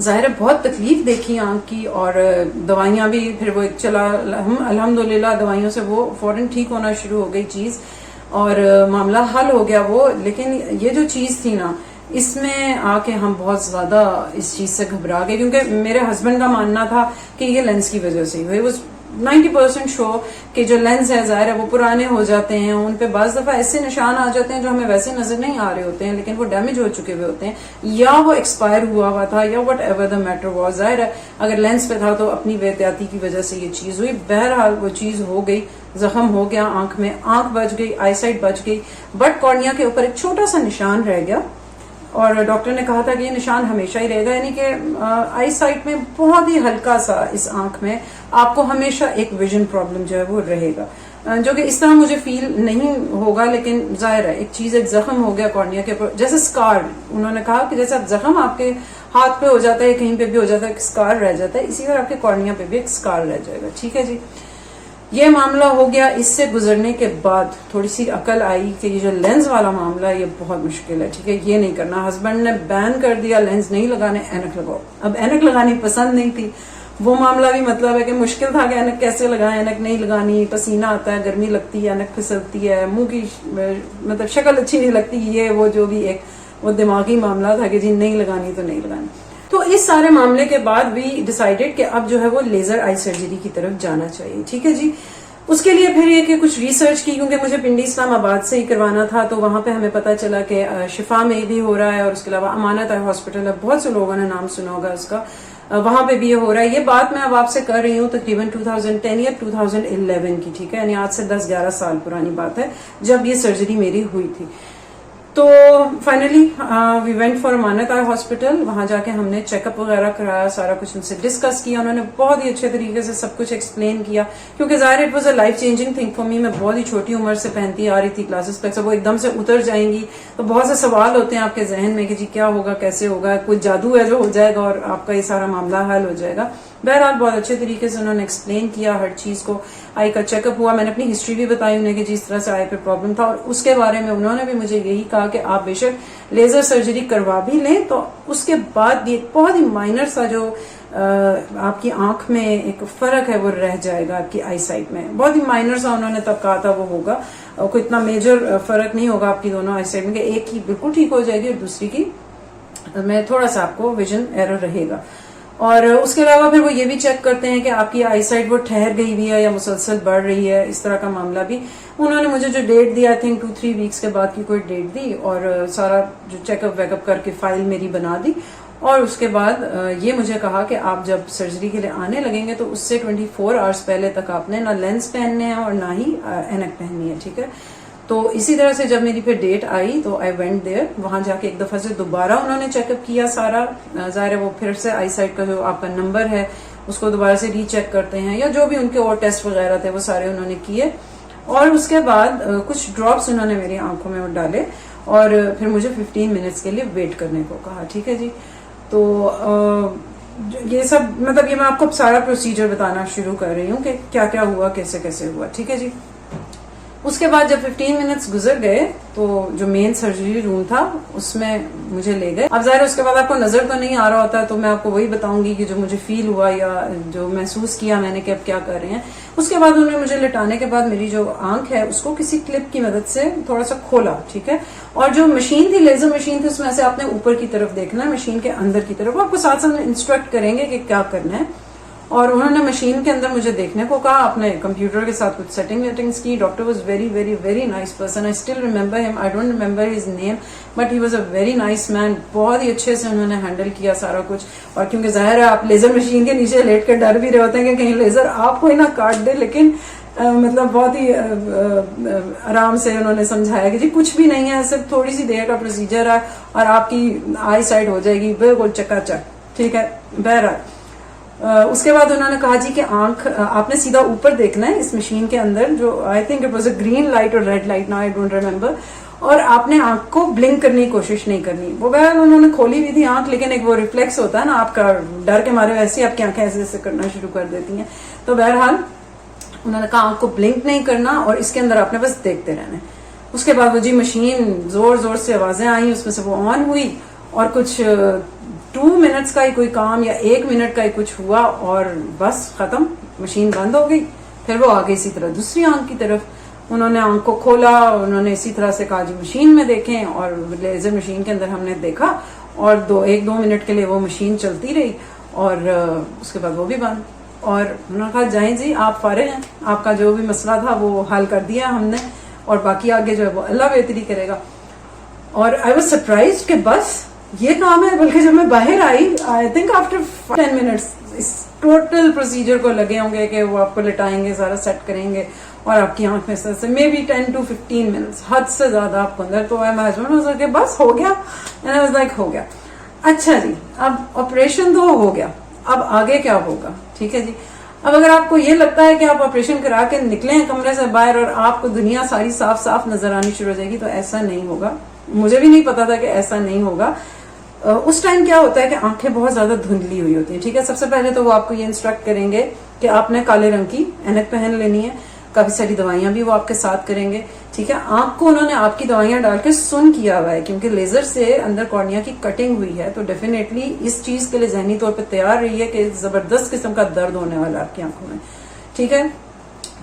ظاہر ہے بہت تکلیف دیکھی آنکھ کی, اور دوائیاں بھی پھر وہ ایک چلا, الحمدللہ دوائیوں سے وہ فوراً ٹھیک ہونا شروع ہو گئی چیز, اور معاملہ حل ہو گیا وہ. لیکن یہ جو چیز تھی نا, اس میں آ کے ہم بہت زیادہ اس چیز سے گھبرا گئے, کیونکہ میرے ہسبینڈ کا ماننا تھا کہ یہ لینس کی وجہ سے ہوئی. 90% شو کہ جو لینس ہے ظاہر ہے وہ پرانے ہو جاتے ہیں, ان پہ بعض دفعہ ایسے نشان آ جاتے ہیں جو ہمیں ویسے نظر نہیں آ رہے ہوتے ہیں, لیکن وہ ڈیمیج ہو چکے ہوئے ہوتے ہیں, یا وہ ایکسپائر ہوا تھا, یا what ever the matter was. ظاہر ہے اگر لینس پہ تھا تو اپنی بے احتیاطی کی وجہ سے یہ چیز ہوئی. بہرحال وہ چیز ہو گئی, زخم ہو گیا آنکھ میں, آنکھ بچ گئی, آئی سائٹ بچ گئی, بٹ کارنیا کے اوپر ایک چھوٹا سا نشان رہ گیا, اور ڈاکٹر نے کہا تھا کہ یہ نشان ہمیشہ ہی رہے گا, یعنی کہ آئی سائٹ میں بہت ہی ہلکا سا اس آنکھ میں آپ کو ہمیشہ ایک ویژن پرابلم جو ہے وہ رہے گا, جو کہ اس طرح مجھے فیل نہیں ہوگا. لیکن ظاہر ہے ایک چیز, ایک زخم ہو گیا کارنیا کے اوپر, جیسے اسکار, انہوں نے کہا کہ جیسے زخم آپ کے ہاتھ پہ ہو جاتا ہے, کہیں پہ بھی ہو جاتا ہے, ایک اسکار رہ جاتا ہے, اسی طرح آپ کے کارنیا پہ بھی ایک اسکار رہ جائے گا. ٹھیک ہے جی, یہ معاملہ ہو گیا. اس سے گزرنے کے بعد تھوڑی سی عقل آئی کہ یہ جو لینز والا معاملہ ہے یہ بہت مشکل ہے. ٹھیک ہے, یہ نہیں کرنا. ہسبینڈ نے بین کر دیا لینز نہیں لگانے, اینک لگاؤ. اب اینک لگانی پسند نہیں تھی, وہ معاملہ بھی مطلب ہے کہ مشکل تھا کہ اینک کیسے لگائیں, اینک نہیں لگانی, پسینہ آتا ہے, گرمی لگتی ہے, اینک پھسلتی ہے, منہ کی مطلب شکل اچھی نہیں لگتی, یہ وہ جو بھی ایک وہ دماغی معاملہ تھا کہ جی نہیں لگانی تو نہیں لگانی. تو اس سارے معاملے کے بعد بھی ڈیسائیڈڈ کہ اب جو ہے وہ لیزر آئی سرجری کی طرف جانا چاہیے. ٹھیک ہے جی, اس کے لیے پھر یہ کہ کچھ ریسرچ کی, کیونکہ مجھے پنڈی اسلام آباد سے ہی کروانا تھا, تو وہاں پہ ہمیں پتا چلا کہ شفا میں بھی ہو رہا ہے, اور اس کے علاوہ امانت آئی ہاسپٹل ہے, بہت سے لوگوں نے نام سنا ہوگا اس کا, وہاں پہ بھی یہ ہو رہا ہے. یہ بات میں اب آپ سے کر رہی ہوں تقریباً 2010 یا 2011 کی. ٹھیک ہے, یعنی آج سے 10-11 سال پرانی بات ہے جب یہ سرجری میری ہوئی تھی. تو فائنلی وی وینٹ فار امانت آئی ہاسپٹل. وہاں جا کے ہم نے چیک اپ وغیرہ کرایا, سارا کچھ ان سے ڈسکس کیا, انہوں نے بہت ہی اچھے طریقے سے سب کچھ ایکسپلین کیا, کیونکہ ظاہر it was a life changing thing for me. میں بہت ہی چھوٹی عمر سے پہنتی آ رہی تھی کلاسز پہ, وہ ایک دم سے اتر جائیں گی تو بہت سے سوال ہوتے ہیں آپ کے ذہن میں کہ جی کیا ہوگا, کیسے ہوگا, کوئی جادو ہے جو ہو جائے گا اور آپ کا یہ سارا معاملہ حل ہو جائے گا. بہرحال بہت اچھے طریقے سے انہوں نے ایکسپلین کیا ہر چیز کو. آئی کا چیک اپ ہوا, میں نے اپنی ہسٹری بھی بتائی انہیں کہ جس طرح سے آئی پہ پرابلم تھا, اور اس کے بارے میں انہوں نے بھی مجھے یہی کہا کہ آپ بے شک لیزر سرجری کروا بھی لیں, تو اس کے بعد بھی ایک بہت ہی مائنر سا جو آپ کی آنکھ میں ایک فرق ہے وہ رہ جائے گا, آپ کی آئی سائٹ میں بہت ہی مائنر سا انہوں نے تب کہا تھا وہ ہوگا, کوئی اتنا میجر فرق نہیں ہوگا آپ کی دونوں آئی سائٹ میں, کہ ایک کی بالکل ٹھیک ہو جائے گی اور دوسری کی میں تھوڑا سا آپ کو ویژن ایرر رہے گا. اور اس کے علاوہ پھر وہ یہ بھی چیک کرتے ہیں کہ آپ کی آئی سائٹ وہ ٹھہر گئی ہوئی ہے یا مسلسل بڑھ رہی ہے, اس طرح کا معاملہ بھی. انہوں نے مجھے جو ڈیٹ دیا, آئی تھنک 2-3 ویکس کے بعد کی کوئی ڈیٹ دی, اور سارا جو چیک اپ ویک اپ کر کے فائل میری بنا دی, اور اس کے بعد یہ مجھے کہا کہ آپ جب سرجری کے لیے آنے لگیں گے تو اس سے 24 آورس پہلے تک آپ نے نہ لینس پہننے ہیں اور نہ ہی اینک پہننی ہے. ٹھیک ہے, تو اسی طرح سے جب میری پھر ڈیٹ آئی تو آئی وینٹ دیئر. وہاں جا کے ایک دفعہ سے دوبارہ انہوں نے چیک اپ کیا سارا. ظاہر ہے وہ پھر سے آئی سائٹ کا جو آپ کا نمبر ہے اس کو دوبارہ سے ری چیک کرتے ہیں, یا جو بھی ان کے اور ٹیسٹ وغیرہ تھے وہ سارے انہوں نے کیے, اور اس کے بعد کچھ ڈراپس انہوں نے میری آنکھوں میں ڈالے, اور پھر مجھے 15 منٹس کے لیے ویٹ کرنے کو کہا. ٹھیک ہے جی, تو یہ سب مطلب یہ میں آپ کو سارا پروسیجر بتانا شروع کر رہی ہوں کہ کیا کیا ہوا, کیسے کیسے ہوا. ٹھیک ہے جی, اس کے بعد جب 15 منٹس گزر گئے تو جو مین سرجری روم تھا اس میں مجھے لے گئے. اب ظاہر اس کے بعد آپ کو نظر تو نہیں آ رہا ہوتا, تو میں آپ کو وہی بتاؤں گی کہ جو مجھے فیل ہوا یا جو محسوس کیا میں نے کہ اب کیا کر رہے ہیں. اس کے بعد انہوں نے مجھے لٹانے کے بعد میری جو آنکھ ہے اس کو کسی کلپ کی مدد سے تھوڑا سا کھولا. ٹھیک ہے, اور جو مشین تھی, لیزر مشین تھی, اس میں سے آپ نے اوپر کی طرف دیکھنا ہے, مشین کے اندر کی طرف. وہ آپ کو ساتھ ساتھ انسٹرکٹ کریں گے کہ کیا کرنا ہے, اور انہوں نے مشین کے اندر مجھے دیکھنے کو کہا. اپنے کمپیوٹر کے ساتھ کچھ سیٹنگس کی. Doctor was very very very nice person. I still remember him. I don't remember his name, but he was a very nice man. بہت ہی اچھے سے انہوں نے ہینڈل کیا سارا کچھ. اور کیونکہ ظاہر ہے آپ لیزر مشین کے نیچے لیٹ کر ڈر بھی رہے ہوتے ہیں کہ کہیں لیزر آپ کو ہی نہ کاٹ دے, لیکن مطلب بہت ہی آرام سے انہوں نے سمجھایا کہ جی کچھ بھی نہیں ہے, صرف تھوڑی سی دیر کا پروسیجر ہے اور آپ کی آئی سائٹ ہو جائے گی بالکل چکا چک. ٹھیک ہے, بہرحال اس کے بعد انہوں نے کہا جی کہ آنکھ آپ نے سیدھا اوپر دیکھنا ہے اس مشین کے اندر, جو I think it was a green light اور ریڈ لائٹ, نا آئی ڈونٹ ریمبر, اور آپ نے آنکھ کو بلنک کرنے کی کوشش نہیں کرنی. وہ بہرحال انہوں نے کھولی ہوئی تھی آنکھ, لیکن ایک وہ ریفلیکس ہوتا ہے نا آپ کا, ڈر کے مارے ویسے آپ کی آنکھیں ایسے ایسے کرنا شروع کر دیتی ہیں. تو بہرحال انہوں نے کہا آنکھ کو بلنک نہیں کرنا اور اس کے اندر آپ نے بس دیکھتے رہنا. اس کے بعد وہ جی مشین زور زور سے آوازیں آئیں, اس میں سے وہ آن ہوئی اور کچھ 2 منٹس کا ہی کوئی کام یا 1 منٹ کا ہی کچھ ہوا اور بس ختم, مشین بند ہو گئی. پھر وہ آگے اسی طرح دوسری آنکھ کی طرف انہوں نے آنکھ کو کھولا, انہوں نے اسی طرح سے کہا جی مشین میں دیکھیں, اور لیزر مشین کے اندر ہم نے دیکھا اور 1-2 منٹ کے لیے وہ مشین چلتی رہی اور اس کے بعد وہ بھی بند. اور انہوں نے کہا جائیں جی آپ فارغ ہیں, آپ کا جو بھی مسئلہ تھا وہ حل کر دیا ہم نے, اور باقی آگے جو ہے وہ اللہ بہتری کرے گا. اور آئی واز سرپرائزڈ کہ بس یہ کام ہے. بلکہ جب میں باہر آئی, آئی تھنک آفٹر 10 منٹس اس ٹوٹل پروسیجر کو لگے ہوں گے کہ وہ آپ کو لٹائیں گے, سارا سیٹ کریں گے اور آپ کی آنکھ میں سے مے بی 10 to 15 منٹس, حد سے زیادہ آپ کو اندر. تو میں ہسبینڈ ہو سکے بس ہو گیا, اینڈ آئی واز لائک ہو گیا. اچھا جی اب آپریشن تو ہو گیا, اب آگے کیا ہوگا؟ ٹھیک ہے جی. اب اگر آپ کو یہ لگتا ہے کہ آپ آپریشن کرا کے نکلیں کمرے سے باہر اور آپ کو دنیا ساری صاف صاف نظر آنی شروع ہو جائے گی, تو ایسا نہیں ہوگا. مجھے بھی نہیں پتا تھا کہ ایسا نہیں ہوگا. اس ٹائم کیا ہوتا ہے کہ آنکھیں بہت زیادہ دھندلی ہوئی ہوتی ہیں. ٹھیک ہے, سب سے پہلے تو وہ آپ کو یہ انسٹرکٹ کریں گے کہ آپ نے کالے رنگ کی اینک پہن لینی ہے. کافی ساری دوائیاں بھی وہ آپ کے ساتھ کریں گے. ٹھیک ہے, آنکھ کو انہوں نے آپ کی دوائیاں ڈال کے سن کیا ہوا ہے, کیونکہ لیزر سے اندر کارنیا کی کٹنگ ہوئی ہے, تو ڈیفینیٹلی اس چیز کے لیے ذہنی طور پہ تیار رہی ہے کہ زبردست قسم کا درد ہونے والا آپ کی آنکھوں میں. ٹھیک ہے,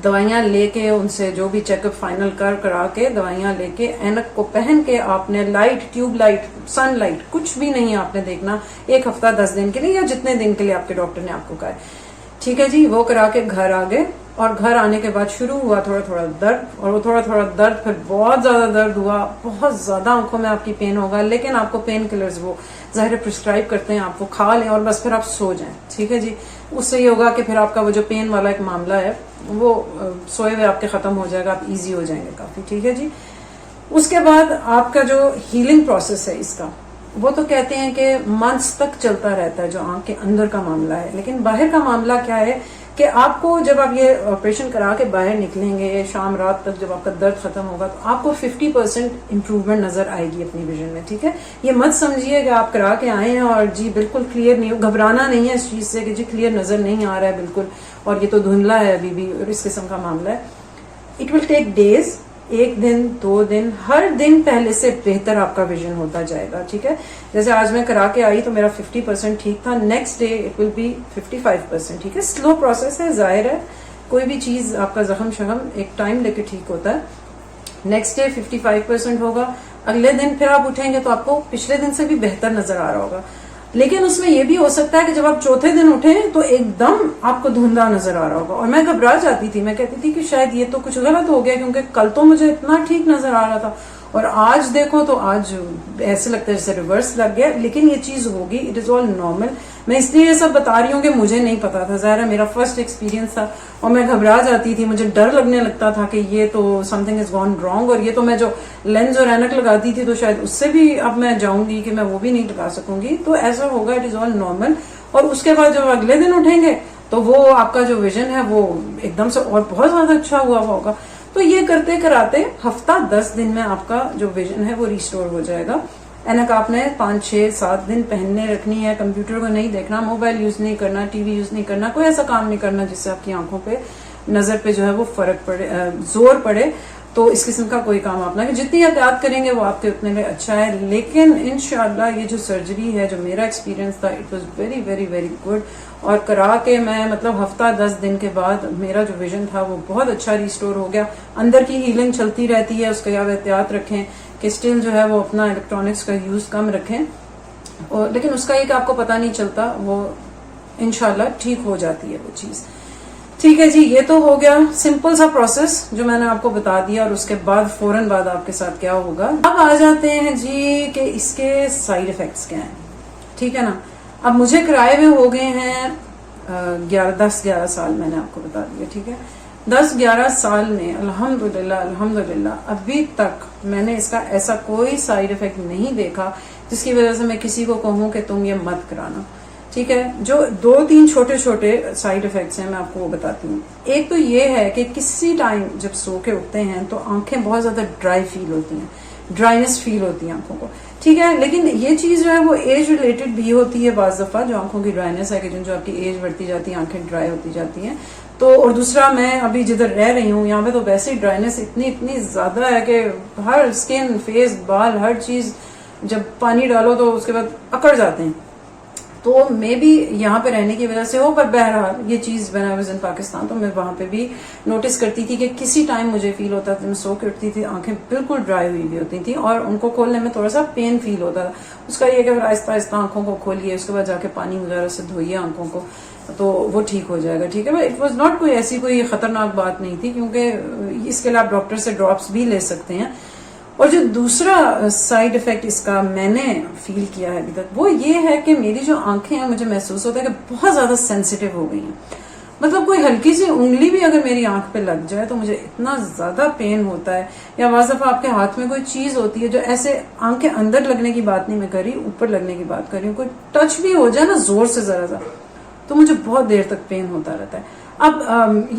دوائیاں لے کے ان سے جو بھی چیک اپ فائنل کرا کے دوائیاں لے کے اینک کو پہن کے آپ نے light, tube light, sun light کچھ بھی نہیں آپ نے دیکھنا 1 ہفتہ 10 دن کے لیے, یا جتنے دن کے لیے آپ کے ڈاکٹر نے آپ کو کہا ہے. ٹھیک ہے جی, وہ کرا کے گھر آ گئے, اور گھر آنے کے بعد شروع ہوا تھوڑا تھوڑا درد, اور وہ تھوڑا تھوڑا درد پھر بہت زیادہ درد ہوا, بہت زیادہ آنکھوں میں آپ کی پین ہوگا. لیکن آپ کو پین کلرز وہ ظاہر پرسکرائب کرتے ہیں, آپ وہ کھا لیں اور بس پھر آپ سو جائیں. ٹھیک ہے جی, اس سے یہ ہوگا کہ پھر آپ کا وہ جو پین والا ایک معاملہ ہے وہ سوئے ہوئے آپ کے ختم ہو جائے گا, آپ ایزی ہو جائیں گے کافی. ٹھیک ہے جی, اس کے بعد آپ کا جو ہیلنگ پروسیس ہے اس کا, وہ تو کہتے ہیں کہ منتھس تک چلتا رہتا ہے جو آنکھ کے اندر کا معاملہ ہے. لیکن باہر کا معاملہ کیا ہے کہ آپ کو جب آپ یہ آپریشن کرا کے باہر نکلیں گے, شام رات تک جب آپ کا درد ختم ہوگا, تو آپ کو 50% امپروومنٹ نظر آئے گی اپنی ویژن میں. ٹھیک ہے, یہ مت سمجھیے کہ آپ کرا کے آئے ہیں اور جی بالکل کلیئر نہیں, گھبرانا نہیں ہے اس چیز سے کہ جی کلیئر نظر نہیں آ رہا ہے بالکل, اور یہ تو دھندلا ہے ابھی بھی, اور اس قسم کا معاملہ ہے. اٹ ول ٹیک ڈیز, 1 دن 2 دن, ہر دن پہلے سے بہتر آپ کا ویژن ہوتا جائے گا. ٹھیک ہے, جیسے آج میں کرا کے آئی تو میرا 50% ٹھیک تھا, next day it will be 55%. ٹھیک ہے, سلو پروسیس ہے, ظاہر ہے کوئی بھی چیز آپ کا زخم شخم ایک ٹائم لے کے ٹھیک ہوتا ہے. نیکسٹ ڈے 55% ہوگا, اگلے دن پھر آپ اٹھیں گے تو آپ کو پچھلے دن سے بھی بہتر نظر آ رہا ہوگا. لیکن اس میں یہ بھی ہو سکتا ہے کہ جب آپ چوتھے دن اٹھیں تو ایک دم آپ کو دھندلا نظر آ رہا ہوگا, اور میں گھبرا جاتی تھی, میں کہتی تھی کہ شاید یہ تو کچھ غلط ہو گیا, کیونکہ کل تو مجھے اتنا ٹھیک نظر آ رہا تھا, اور آج دیکھو تو آج ایسے لگتا ہے جیسے ریورس لگ گیا. لیکن یہ چیز ہوگی, اٹ از آل نارمل. میں اس لیے یہ سب بتا رہی ہوں کہ مجھے نہیں پتا تھا, ظاہر ہے میرا فرسٹ ایکسپیرینس تھا, اور میں گھبرا جاتی تھی, مجھے ڈر لگنے لگتا تھا کہ یہ تو something is gone wrong, اور یہ تو میں جو لینز اور اینک لگاتی تھی تو شاید اس سے بھی اب میں جاؤں گی کہ میں وہ بھی نہیں لگا سکوں گی. تو ایسا ہوگا, اٹ از آل نارمل. اور اس کے بعد جب اگلے دن اٹھیں گے تو وہ آپ کا جو ویژن ہے وہ ایک دم سے اور بہت زیادہ اچھا ہوا ہوگا. تو یہ کرتے کراتے ہفتہ 10 دن میں آپ کا جو ویژن ہے وہ ریسٹور ہو جائے گا. اینک آپ نے 5 6 7 دن پہننے رکھنی ہے, کمپیوٹر کو نہیں دیکھنا, موبائل یوز نہیں کرنا, ٹی وی یوز نہیں کرنا, کوئی ایسا کام نہیں کرنا جس سے آپ کی آنکھوں پہ نظر پہ جو ہے وہ فرق پڑے, زور پڑے. تو اس قسم کا کوئی کام آپ نہ, جتنی احتیاط کریں گے وہ آپ کے اتنے لیے اچھا ہے. لیکن انشاءاللہ یہ جو سرجری ہے, جو میرا ایکسپیرینس تھا, it was very very very good. اور کرا کے میں مطلب ہفتہ 10 دن کے بعد میرا جو ویژن تھا وہ بہت اچھا ریسٹور ہو گیا. اندر کی ہیلنگ چلتی رہتی ہے, اس کا آپ احتیاط رکھیں کہ اسٹل جو ہے وہ اپنا الیکٹرانکس کا یوز کم رکھیں, اور لیکن اس کا یہ کہ آپ کو پتہ نہیں چلتا, وہ انشاءاللہ ٹھیک ہو جاتی ہے وہ چیز. ٹھیک ہے جی, یہ تو ہو گیا سمپل سا پروسیس جو میں نے آپ کو بتا دیا, اور اس کے بعد فوراً بعد آپ کے ساتھ کیا ہوگا. اب آ جاتے ہیں جی کہ اس کے سائیڈ ایفیکٹس کیا ہیں. ٹھیک ہے نا, اب مجھے کرائے ہوئے ہو گئے ہیں 10-11 سال, میں نے آپ کو بتا دیا. ٹھیک ہے, 10-11 سال میں الحمدللہ ابھی تک میں نے اس کا ایسا کوئی سائیڈ ایفیکٹ نہیں دیکھا جس کی وجہ سے میں کسی کو کہوں کہ تم یہ مت کرانا. ٹھیک ہے, جو 2-3 چھوٹے چھوٹے سائیڈ ایفیکٹس ہیں میں آپ کو وہ بتاتی ہوں. ایک تو یہ ہے کہ کسی ٹائم جب سو کے اٹھتے ہیں تو آنکھیں بہت زیادہ ڈرائی فیل ہوتی ہیں, ڈرائینس فیل ہوتی ہے آنکھوں کو. ٹھیک ہے, لیکن یہ چیز جو ہے وہ ایج ریلیٹڈ بھی ہوتی ہے بعض دفعہ, جو آنکھوں کی ڈرائینس ہے کہ جو آپ کی ایج بڑھتی جاتی ہے آنکھیں ڈرائی ہوتی جاتی ہیں. تو اور دوسرا, میں ابھی جدھر رہ رہی ہوں یہاں پہ تو ویسے ہی ڈرائینس اتنی زیادہ ہے کہ ہر اسکن, فیس, بال, ہر چیز جب پانی ڈالو تو اس کے بعد اکڑ جاتے ہیں. تو مے بی یہاں پہ رہنے کی وجہ سے ہو، پر بہرحال یہ چیز when I was in Pakistan تو میں وہاں پہ بھی نوٹس کرتی تھی کہ کسی ٹائم مجھے فیل ہوتا تھا، میں سو کے اٹھتی تھی آنکھیں بالکل ڈرائی ہوئی ہوئی ہوتی تھیں اور ان کو کھولنے میں تھوڑا سا پین فیل ہوتا تھا. اس کا یہ کہ آہستہ آہستہ آنکھوں کو کھولیے، اس کے بعد جا کے پانی وغیرہ سے دھوئیے آنکھوں کو تو وہ ٹھیک ہو جائے گا. ٹھیک ہے، اٹ واز ناٹ کوئی ایسی کوئی خطرناک بات نہیں تھی، کیونکہ اس کے لیے آپ ڈاکٹر سے ڈراپس بھی لے سکتے ہیں. اور جو دوسرا سائیڈ افیکٹ اس کا میں نے فیل کیا ہے ابھی تک وہ یہ ہے کہ میری جو آنکھیں ہیں مجھے محسوس ہوتا ہے کہ بہت زیادہ سینسیٹیو ہو گئی ہیں. مطلب کوئی ہلکی سی انگلی بھی اگر میری آنکھ پہ لگ جائے تو مجھے اتنا زیادہ پین ہوتا ہے. یا بعض دفعہ آپ کے ہاتھ میں کوئی چیز ہوتی ہے جو ایسے آنکھ کے اندر لگنے کی بات نہیں میں کر رہی، اوپر لگنے کی بات کر رہی ہوں، کوئی ٹچ بھی ہو جائے نا زور سے ذرا سا تو مجھے بہت دیر تک پین ہوتا رہتا ہے. اب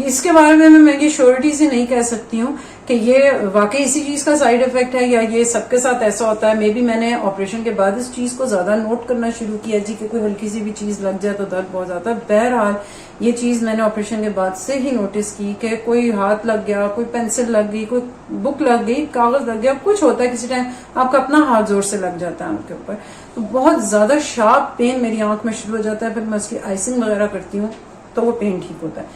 اس کے بارے میں یہ شیورٹی سے نہیں کہہ سکتی ہوں کہ یہ واقعی اسی چیز کا سائیڈ افیکٹ ہے یا یہ سب کے ساتھ ایسا ہوتا ہے. مے بی میں نے آپریشن کے بعد اس چیز کو زیادہ نوٹ کرنا شروع کیا جی کہ کوئی ہلکی سی بھی چیز لگ جائے تو درد بہت زیادہ. بہرحال یہ چیز میں نے آپریشن کے بعد سے ہی نوٹس کی کہ کوئی ہاتھ لگ گیا، کوئی پینسل لگ گئی، کوئی بک لگ گئی، کاغذ لگ گیا، کچھ ہوتا ہے کسی ٹائم آپ کا اپنا ہاتھ زور سے لگ جاتا ہے آنکھ کے اوپر تو بہت زیادہ شارپ پین میری آنکھ میں شروع ہو جاتا ہے. پھر میں اس کی آئسنگ وغیرہ کرتی ہوں تو وہ پین ٹھیک ہوتا ہے.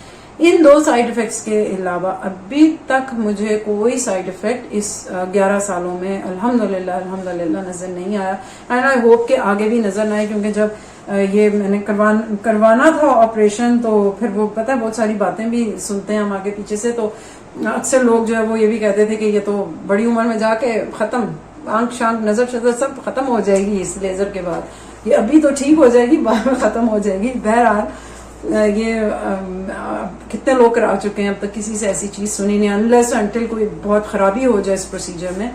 ان دو سائیڈ افیکٹس کے علاوہ ابھی تک مجھے کوئی سائیڈ افیکٹ اس 11 سالوں میں الحمدللہ نظر نہیں آیا. اینڈ آئی ہوپ کہ آگے بھی نظر نہ آئے، کیونکہ جب یہ میں نے کروانا تھا آپریشن تو پھر وہ پتہ ہے بہت ساری باتیں بھی سنتے ہیں ہم آگے پیچھے سے. تو اکثر لوگ جو ہے وہ یہ بھی کہتے تھے کہ یہ تو بڑی عمر میں جا کے ختم، آنکھ شانک نظر شظر سب ختم ہو جائے گی اس لیزر کے بعد، یہ ابھی تو ٹھیک ہو جائے گی بعد میں ختم ہو جائے گی. بہرحال یہ کتنے لوگ کرا چکے ہیں، اب تک کسی سے ایسی چیز سنی نہیں، انلیس انٹل کوئی بہت خرابی ہو جائے اس پروسیجر میں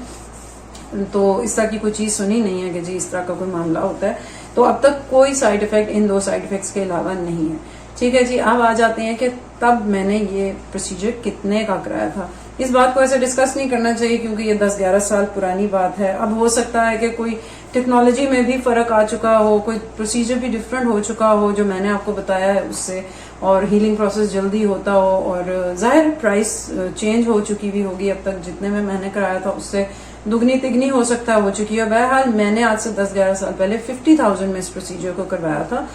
تو اس طرح کی کوئی چیز سنی نہیں ہے کہ جی اس طرح کا کوئی معاملہ ہوتا ہے. تو اب تک کوئی سائیڈ افیکٹ ان دو سائیڈ افیکٹس کے علاوہ نہیں ہے. ٹھیک ہے جی، اب آ جاتے ہیں کہ تب میں نے یہ پروسیجر کتنے کا کرایا تھا. اس بات کو ایسے ڈسکس نہیں کرنا چاہیے کیونکہ یہ 10-11 سال پرانی بات ہے. اب ہو سکتا ہے کہ کوئی ٹیکنالوجی میں بھی فرق آ چکا ہو، کوئی پروسیجر بھی ڈفرینٹ ہو چکا ہو جو میں نے آپ کو بتایا ہے اس سے، اور ہیلنگ پروسیس جلدی ہوتا ہو، اور ظاہر پرائس چینج ہو چکی بھی ہوگی. اب تک جتنے میں نے کرایا تھا اس سے دگنی تگنی ہو سکتا ہو چکی ہے. بہرحال میں نے آج سے 10-11 سال پہلے 50,000 میں اس پروسیجر کو کروایا تھا.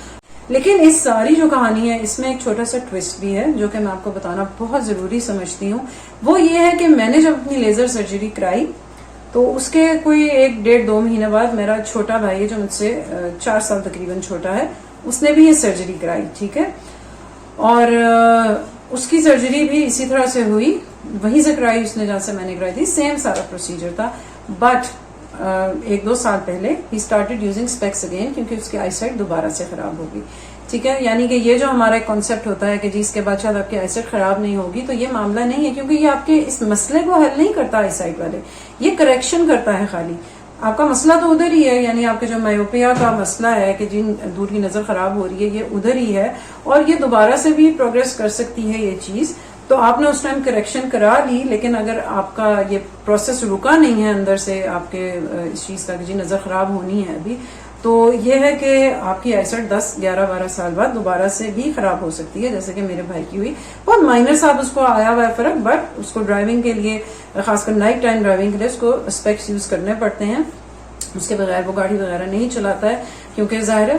لیکن اس ساری جو کہانی ہے اس میں ایک چھوٹا سا ٹوسٹ بھی ہے جو کہ میں آپ کو بتانا بہت ضروری سمجھتی ہوں. وہ یہ ہے کہ میں نے جب اپنی لیزر سرجری کرائی تو اس کے کوئی 1-1.5-2 مہینے بعد میرا چھوٹا بھائی ہے جو مجھ سے 4 سال تقریباً چھوٹا ہے، اس نے بھی یہ سرجری کرائی. ٹھیک ہے، اور اس کی سرجری بھی اسی طرح سے ہوئی، وہیں سے کرائی اس نے جہاں سے میں نے کرائی تھی، سیم سارا پروسیجر تھا. بٹ 1-2 سال پہلے ہی اسٹارٹیڈ یوزنگ اسپیکس اگین کیونکہ اس کی آئی سائٹ دوبارہ سے خراب ہو گئی. ٹھیک ہے، یعنی کہ یہ جو ہمارا ایک کانسیپٹ ہوتا ہے کہ جی اس کے بعد شاید آپ کی آئی سائٹ خراب نہیں ہوگی، تو یہ معاملہ نہیں ہے، کیونکہ یہ آپ کے اس مسئلے کو حل نہیں کرتا آئی سائٹ والے، یہ کریکشن کرتا ہے خالی. آپ کا مسئلہ تو ادھر ہی ہے، یعنی آپ کے جو مایوپیا کا مسئلہ ہے کہ جن دور کی نظر خراب ہو رہی ہے یہ ادھر ہی ہے، اور یہ دوبارہ سے بھی پروگریس کر سکتی ہے یہ چیز. تو آپ نے اس ٹائم کریکشن کرا لی، لیکن اگر آپ کا یہ پروسیس رکا نہیں ہے اندر سے آپ کے اس چیز کا کہ جی نظر خراب ہونی ہے ابھی، تو یہ ہے کہ آپ کی آئی سائٹ 10-11-12 سال بعد دوبارہ سے بھی خراب ہو سکتی ہے، جیسے کہ میرے بھائی کی ہوئی. بہت مائنر صاحب اس کو آیا ہوا ہے فرق، بٹ اس کو ڈرائیونگ کے لیے، خاص کر نائٹ ٹائم ڈرائیونگ کے لیے اس کو اسپیکس یوز کرنے پڑتے ہیں. اس کے بغیر وہ گاڑی وغیرہ نہیں چلاتا ہے کیونکہ ظاہر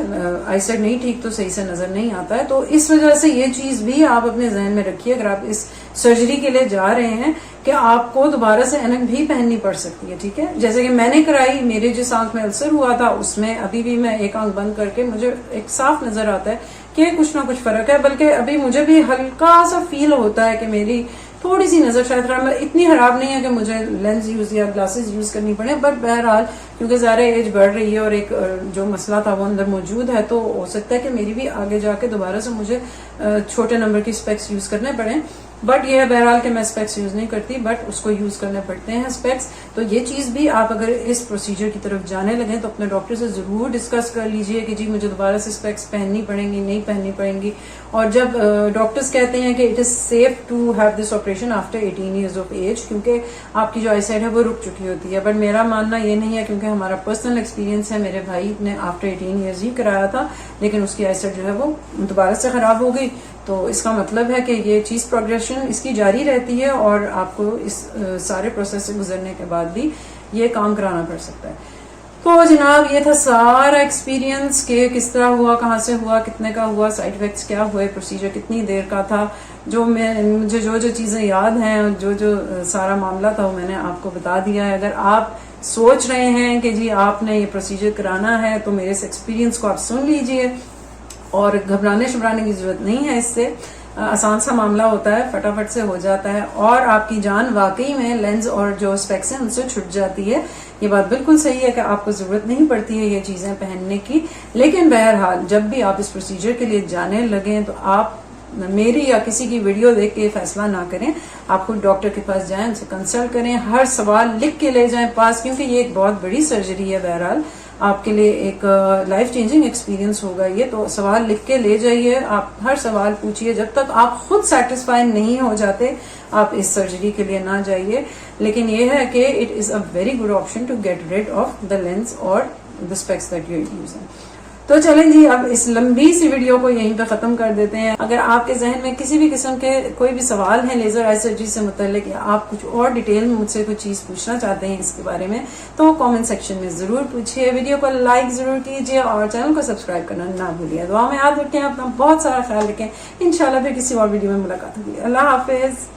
آئی سائٹ نہیں ٹھیک تو صحیح سے نظر نہیں آتا ہے. تو اس وجہ سے یہ چیز بھی آپ اپنے ذہن میں رکھیے اگر آپ اس سرجری کے لیے جا رہے ہیں کہ آپ کو دوبارہ سے اینک بھی پہننی پڑ سکتی ہے. ٹھیک ہے، جیسے کہ میں نے کرائی، میرے جس آنکھ میں السر ہوا تھا اس میں ابھی بھی میں ایک آنکھ بند کر کے مجھے ایک صاف نظر آتا ہے کہ کچھ نہ کچھ فرق ہے، بلکہ ابھی مجھے بھی ہلکا سا فیل ہوتا ہے کہ میری تھوڑی سی نظر شاید خراب، اتنی خراب نہیں ہے کہ مجھے لینس یوز یا گلاسز یوز کرنی پڑے. بٹ بہرحال کیونکہ ظاہر ایج بڑھ رہی ہے اور ایک جو مسئلہ تھا وہ اندر موجود ہے، تو ہو سکتا ہے کہ میری بھی آگے جا کے دوبارہ سے مجھے چھوٹے نمبر کی اسپیکس یوز کرنے پڑیں. بٹ یہ ہے بہرحال کہ میں اسپیکس یوز نہیں کرتی، بٹ اس کو یوز کرنے پڑتے ہیں اسپیکس. تو یہ چیز بھی آپ اگر اس پروسیجر کی طرف جانے لگیں تو اپنے ڈاکٹر سے ضرور ڈسکس کر لیجئے کہ جی مجھے دوبارہ سے اسپیکس پہننی پڑیں گی نہیں پہننی پڑیں گی. اور جب ڈاکٹرز کہتے ہیں کہ it is safe to have this operation after 18 years of age, کیونکہ آپ کی جو آئی سائٹ ہے وہ رک چکی ہوتی ہے. بٹ میرا ماننا یہ نہیں ہے، کیونکہ ہمارا پرسنل ایکسپیرینس ہے، میرے بھائی نے آفٹر 18 ایئرز ہی کرایا تھا لیکن اس کی آئی سائٹ جو ہے وہ دوبارہ سے خراب ہو گئی. تو اس کا مطلب ہے کہ یہ چیز پروگریشن اس کی جاری رہتی ہے اور آپ کو اس سارے پروسیس سے گزرنے کے بعد بھی یہ کام کرانا پڑ سکتا ہے. تو جناب یہ تھا سارا ایکسپیرینس کہ کس طرح ہوا, کہاں سے ہوا, کتنے کا ہوا, سائڈ افیکٹس کیا ہوئے, پروسیجر کتنی دیر کا تھا. مجھے جو چیزیں یاد ہیں, جو سارا معاملہ تھا وہ میں نے آپ کو بتا دیا ہے. اگر آپ سوچ رہے ہیں کہ جی آپ نے یہ پروسیجر کرانا ہے تو میرے اس ایکسپیرینس کو آپ سن لیجئے, اور گھبرانے کی ضرورت نہیں ہے. اس سے آسان سا معاملہ ہوتا ہے, فٹافٹ سے ہو جاتا ہے, اور آپ کی جان واقعی میں لینز اور جو اسپیکس ہیں ان سے چھٹ جاتی ہے. یہ بات بالکل صحیح ہے کہ آپ کو ضرورت نہیں پڑتی ہے یہ چیزیں پہننے کی, لیکن بہرحال جب بھی آپ اس پروسیجر کے لیے جانے لگیں تو آپ میری یا کسی کی ویڈیو دیکھ کے فیصلہ نہ کریں. آپ خود ڈاکٹر کے پاس جائیں, ان سے کنسلٹ کریں, ہر سوال لکھ کے لے جائیں پاس, کیونکہ یہ ایک بہت بڑی سرجری ہے. بہرحال آپ کے لیے ایک لائف چینجنگ ایکسپیرینس ہوگا یہ, تو سوال لکھ کے لے جائیے, آپ ہر سوال پوچھیے. جب تک آپ خود سیٹسفائی نہیں ہو جاتے آپ اس سرجری کے لیے نہ جائیے. لیکن یہ ہے کہ it is a very good option to get rid of the lens اور the specs that you are using. تو چلیں جی, اب اس لمبی سی ویڈیو کو یہیں پہ ختم کر دیتے ہیں. اگر آپ کے ذہن میں کسی بھی قسم کے کوئی بھی سوال ہیں لیزر آئی سرجری سے متعلق, یا آپ کچھ اور ڈیٹیل میں مجھ سے کوئی چیز پوچھنا چاہتے ہیں اس کے بارے میں, تو کامنٹ سیکشن میں ضرور پوچھیے. ویڈیو کو لائک ضرور کیجیے اور چینل کو سبسکرائب کرنا نہ بھولیے. دعا میں یاد رکھیں, اپنا بہت سارا خیال رکھیں. انشاءاللہ پھر کسی اور ویڈیو میں ملاقات ہوگی. اللہ حافظ.